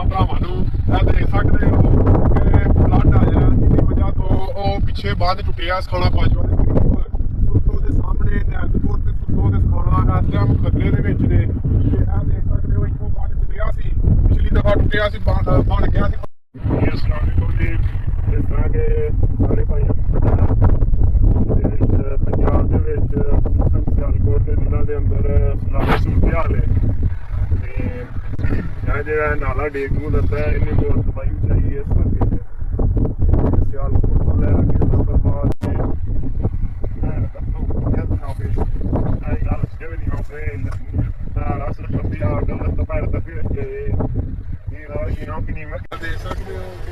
ਭਰਾਵਾਂ ਨੂੰ ਇਹ ਦੇਖ ਸਕਦੇ ਹੋ ਕਿ ਫਲੱਡ ਆਇਆ ਜਿਹਦੀ ਵਜ੍ਹਾ ਤੋਂ ਉਹ ਪਿੱਛੇ ਬੰਦ ਟੁੱਟਿਆ ਸਖਾਣਾ ਬਾਜਵਾ ਦੇ ਕਰੀਬ ਸੁੱਤੋ ਦੇ ਸਾਹਮਣੇ ਨੈਲਪੁਰ ਤੇ ਸੁੱਤੋ ਦੇ ਸਖਾਣਾ ਇਸ ਟਾਈਮ ਖਤਰੇ ਦੇ ਵਿੱਚ ਨੇ। ਤੇ ਇਹ ਦੇਖ ਸਕਦੇ ਹੋ ਇੱਕੋ ਬੰਦ ਟੁੱਟਿਆ ਸੀ, ਪਿਛਲੀ ਦਫਾ ਟੁੱਟਿਆ ਸੀ, ਬਣ ਗਿਆ ਸੀ। ਇਸ ਤਰ੍ਹਾਂ ਜੀ ਜਿਸ ਤਰ੍ਹਾਂ ਕਿ ਸਾਰੇ ਭਾਈਆਂ ਪੰਜਾਬ ਦੇ ਵਿੱਚ ਸਿਆਲਕੋਟ ਦੇ ਜ਼ਿਲ੍ਹਾ ਦੇ ਅੰਦਰ ਸਲਾਮੀ ਸੂਰਤ ਹਾਲ ਹੈ ਤੇ ਇਹ ਜਿਹੜਾ ਨਾਲਾ ਡੇਕ ਨੂੰ ਲੱਗਾ ਇਹਨੇ ਬਹੁਤ ਤਬਾਹੀ ਮਚਾਈ ਹੈ ਇਸ ਵਕਤ ਸਿਆਲਕੋਟ ਤੋਂ ਲੈ ਕੇ ਨੰਬਰਬਾਦ ਤੇ ਦੇਖ ਸਕਦੇ ਹੋ